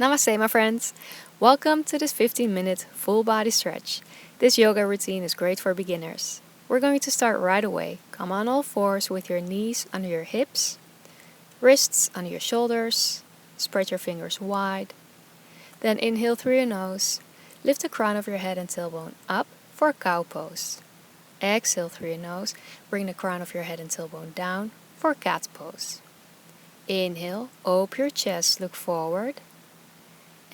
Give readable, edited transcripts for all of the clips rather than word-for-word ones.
Namaste, my friends. Welcome to this 15-minute full body stretch. This yoga routine is great for beginners. We're going to start right away. Come on all fours with your knees under your hips, wrists under your shoulders. Spread your fingers wide. Then inhale through your nose. Lift the crown of your head and tailbone up for a cow pose. Exhale through your nose. Bring the crown of your head and tailbone down for cat pose. Inhale, open your chest, look forward.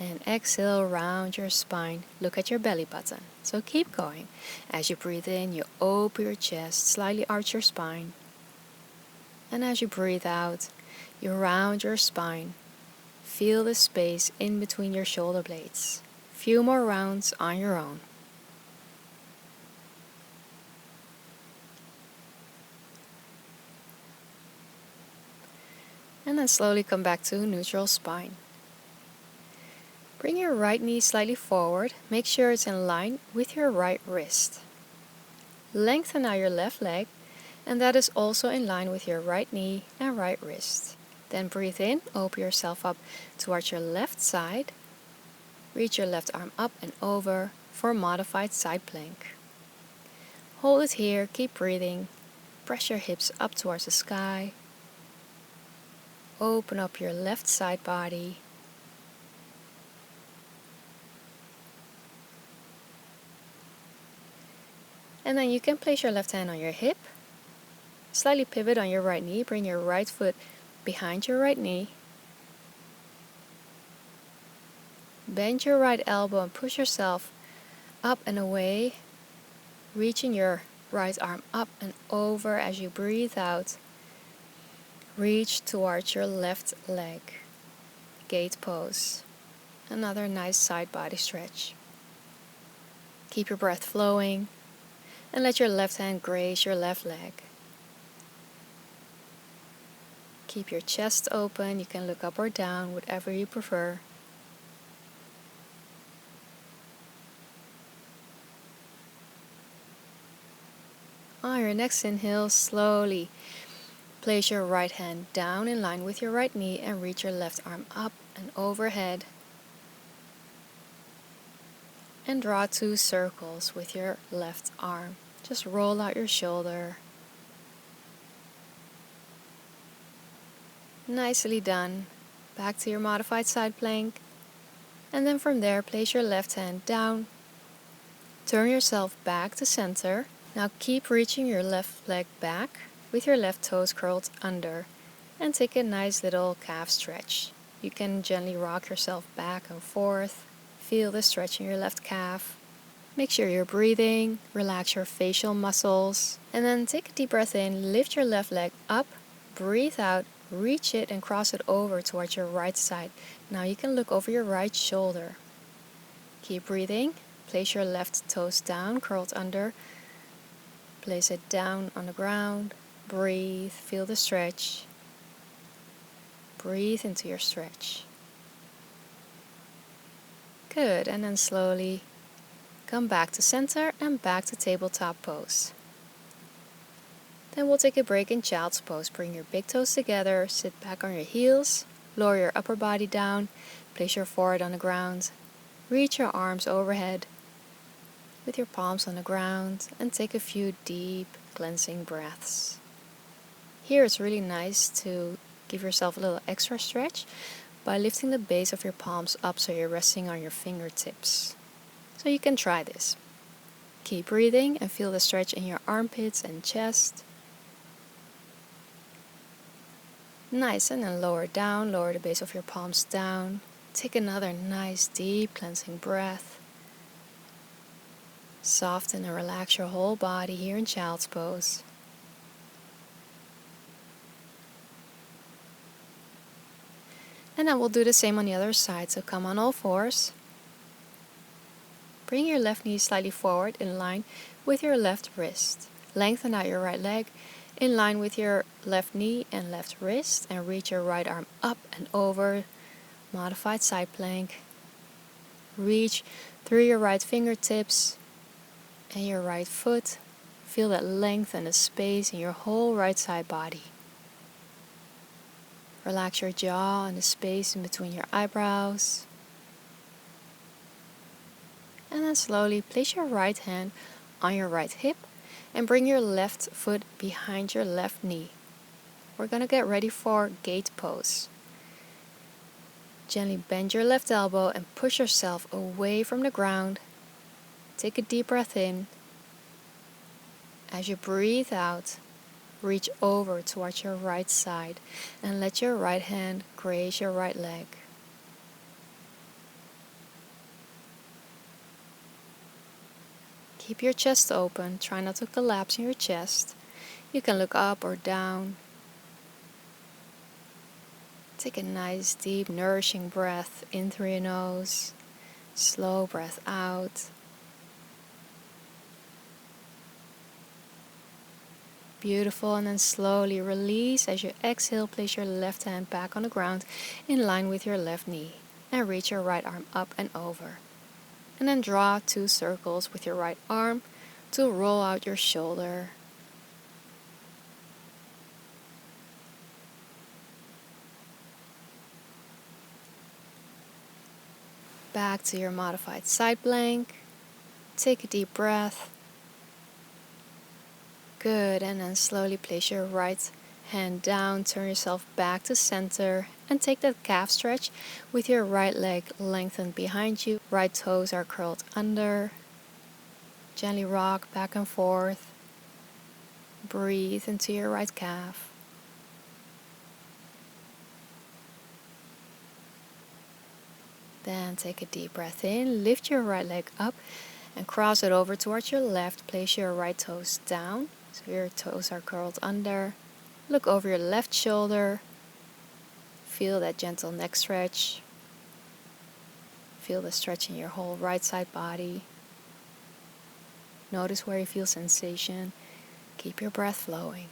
And exhale, round your spine, look at your belly button. So keep going. As you breathe in, you open your chest, slightly arch your spine. And as you breathe out, you round your spine. Feel the space in between your shoulder blades. Few more rounds on your own. And then slowly come back to neutral spine. Bring your right knee slightly forward. Make sure it's in line with your right wrist. Lengthen out your left leg, and that is also in line with your right knee and right wrist. Then breathe in, open yourself up towards your left side. Reach your left arm up and over for a modified side plank. Hold it here, keep breathing. Press your hips up towards the sky. Open up your left side body. And then you can place your left hand on your hip. Slightly pivot on your right knee. Bring your right foot behind your right knee. Bend your right elbow and push yourself up and away. Reaching your right arm up and over as you breathe out. Reach towards your left leg. Gate pose. Another nice side body stretch. Keep your breath flowing. And let your left hand graze your left leg. Keep your chest open. You can look up or down, whatever you prefer. On your next inhale, slowly place your right hand down in line with your right knee and reach your left arm up and overhead. And draw 2 circles with your left arm. Just roll out your shoulder. Nicely done. Back to your modified side plank. And then from there, place your left hand down. Turn yourself back to center. Now keep reaching your left leg back with your left toes curled under. And take a nice little calf stretch. You can gently rock yourself back and forth. Feel the stretch in your left calf. Make sure you're breathing, relax your facial muscles, and then take a deep breath in, lift your left leg up, breathe out, reach it and cross it over towards your right side. Now you can look over your right shoulder. Keep breathing, place your left toes down, curled under, place it down on the ground, breathe, feel the stretch, breathe into your stretch. Good, and then slowly come back to center and back to tabletop pose. Then we'll take a break in child's pose. Bring your big toes together, sit back on your heels, lower your upper body down, place your forehead on the ground, reach your arms overhead with your palms on the ground, and take a few deep cleansing breaths. Here it's really nice to give yourself a little extra stretch by lifting the base of your palms up so you're resting on your fingertips. So you can try this. Keep breathing and feel the stretch in your armpits and chest. Nice, and then lower down, lower the base of your palms down. Take another nice deep cleansing breath. Soften and relax your whole body here in child's pose. And then we'll do the same on the other side, so come on all fours. Bring your left knee slightly forward in line with your left wrist. Lengthen out your right leg in line with your left knee and left wrist, and reach your right arm up and over, modified side plank. Reach through your right fingertips and your right foot. Feel that length and the space in your whole right side body. Relax your jaw and the space in between your eyebrows. And then slowly place your right hand on your right hip and bring your left foot behind your left knee. We're going to get ready for gate pose. Gently bend your left elbow and push yourself away from the ground. Take a deep breath in. As you breathe out, reach over towards your right side and let your right hand graze your right leg. Keep your chest open. Try not to collapse in your chest. You can look up or down. Take a nice, deep, nourishing breath in through your nose. Slow breath out. Beautiful, and then slowly release. As you exhale, place your left hand back on the ground in line with your left knee and reach your right arm up and over. And then draw 2 circles with your right arm to roll out your shoulder. Back to your modified side plank. Take a deep breath. Good, and then slowly place your right hand down, turn yourself back to center, and take that calf stretch with your right leg lengthened behind you. Right toes are curled under. Gently rock back and forth. Breathe into your right calf. Then take a deep breath in, lift your right leg up and cross it over towards your left. Place your right toes down, so your toes are curled under. Look over your left shoulder. Feel that gentle neck stretch. Feel the stretch in your whole right side body. Notice where you feel sensation. Keep your breath flowing.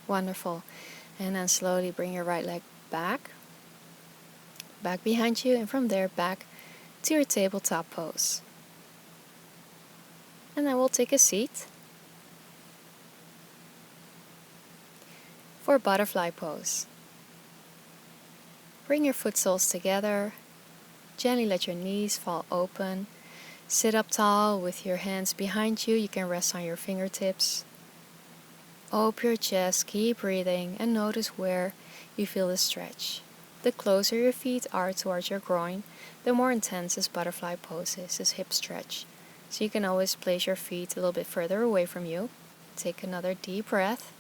Wonderful. And then slowly bring your right leg back behind you, and from there back to your tabletop pose. And then we'll take a seat for butterfly pose. Bring your foot soles together. Gently let your knees fall open. Sit up tall with your hands behind you. You can rest on your fingertips. Open your chest, keep breathing, and notice where you feel the stretch. The closer your feet are towards your groin, the more intense this butterfly pose is, this hip stretch. So you can always place your feet a little bit further away from you. Take another deep breath.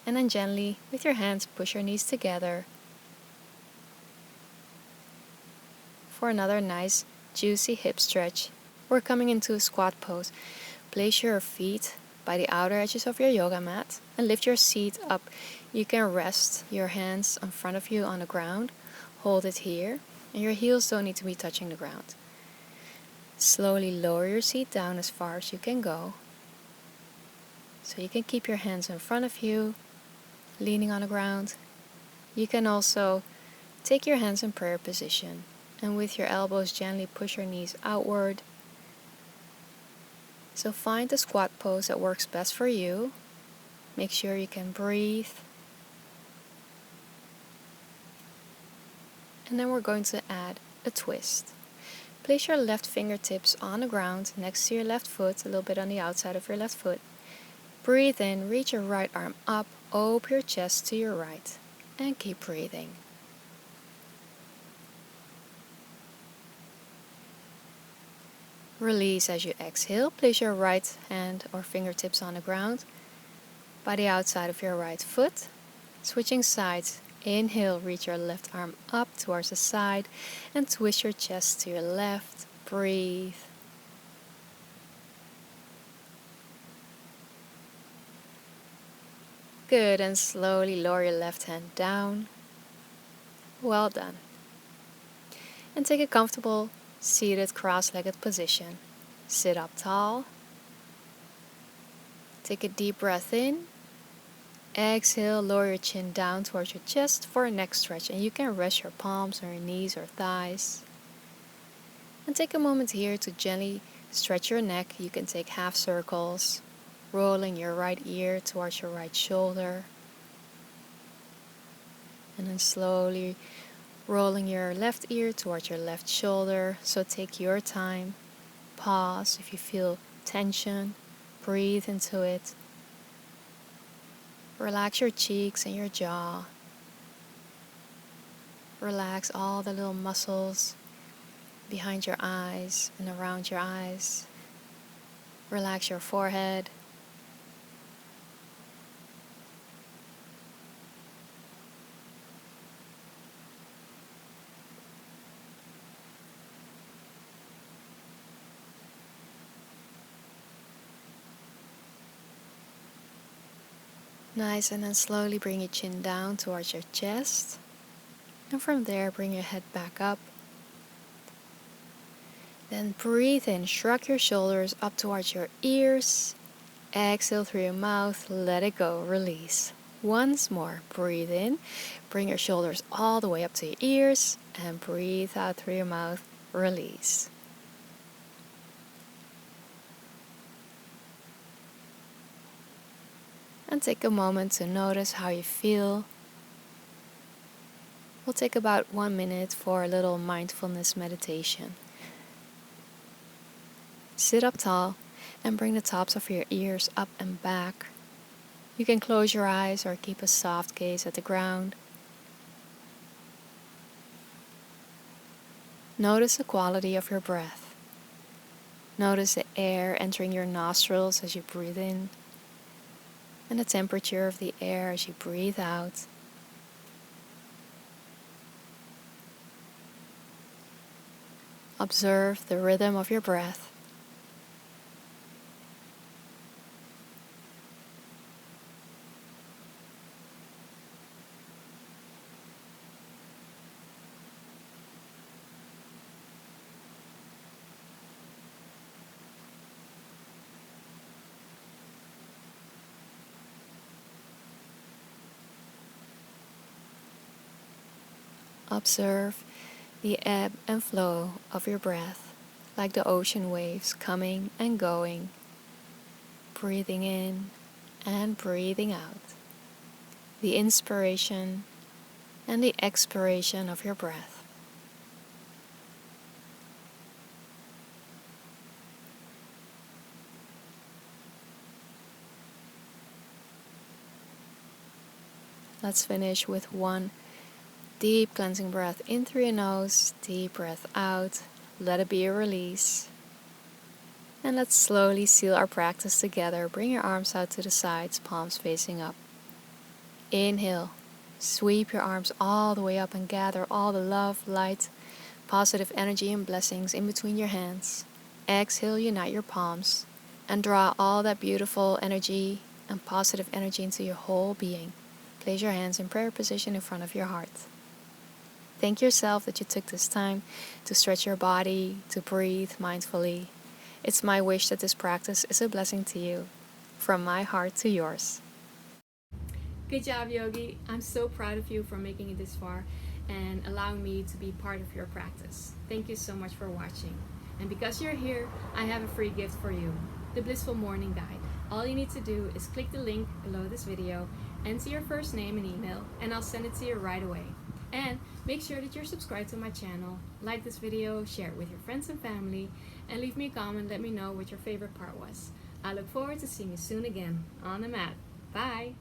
And then gently, with your hands, push your knees together for another nice, juicy hip stretch. We're coming into a squat pose. Place your feet by the outer edges of your yoga mat and lift your seat up. You can rest your hands in front of you on the ground. Hold it here, and your heels don't need to be touching the ground. Slowly lower your seat down as far as you can go. So you can keep your hands in front of you, leaning on the ground. You can also take your hands in prayer position, and with your elbows gently push your knees outward. So find the squat pose that works best for you. Make sure you can breathe. And then we're going to add a twist. Place your left fingertips on the ground next to your left foot, a little bit on the outside of your left foot. Breathe in, reach your right arm up, open your chest to your right, and keep breathing. Release as you exhale. Place your right hand or fingertips on the ground by the outside of your right foot. Switching sides. Inhale, reach your left arm up towards the side and twist your chest to your left. Breathe. Good, and slowly lower your left hand down. Well done. And take a comfortable seated cross-legged position. Sit up tall. Take a deep breath in. Exhale, lower your chin down towards your chest for a neck stretch, and you can rest your palms on your knees or thighs. And take a moment here to gently stretch your neck. You can take half circles, rolling your right ear towards your right shoulder. and then slowly rolling your left ear towards your left shoulder. So take your time. Pause if you feel tension. Breathe into it. Relax your cheeks and your jaw. Relax all the little muscles behind your eyes and around your eyes. Relax your forehead. Nice, and then slowly bring your chin down towards your chest. And from there, bring your head back up. Then breathe in, shrug your shoulders up towards your ears. Exhale through your mouth, let it go, release. Once more, breathe in, bring your shoulders all the way up to your ears, and breathe out through your mouth, release. And take a moment to notice how you feel. We'll take about 1 minute for a little mindfulness meditation. Sit up tall and bring the tops of your ears up and back. You can close your eyes or keep a soft gaze at the ground. Notice the quality of your breath. Notice the air entering your nostrils as you breathe in, and the temperature of the air as you breathe out. Observe the rhythm of your breath. Observe the ebb and flow of your breath, like the ocean waves coming and going, breathing in and breathing out. The inspiration and the expiration of your breath. Let's finish with one deep cleansing breath in through your nose, deep breath out, let it be a release. And let's slowly seal our practice together. Bring your arms out to the sides, palms facing up. Inhale, sweep your arms all the way up and gather all the love, light, positive energy and blessings in between your hands. Exhale, unite your palms and draw all that beautiful energy and positive energy into your whole being. Place your hands in prayer position in front of your heart. Thank yourself that you took this time to stretch your body, to breathe mindfully. It's my wish that this practice is a blessing to you, from my heart to yours. Good job, Yogi. I'm so proud of you for making it this far and allowing me to be part of your practice. Thank you so much for watching. And because you're here, I have a free gift for you, the Blissful Morning Guide. All you need to do is click the link below this video, enter your first name and email, and I'll send it to you right away. And make sure that you're subscribed to my channel, like this video, share it with your friends and family, and leave me a comment, let me know what your favorite part was. I look forward to seeing you soon again on the mat. Bye!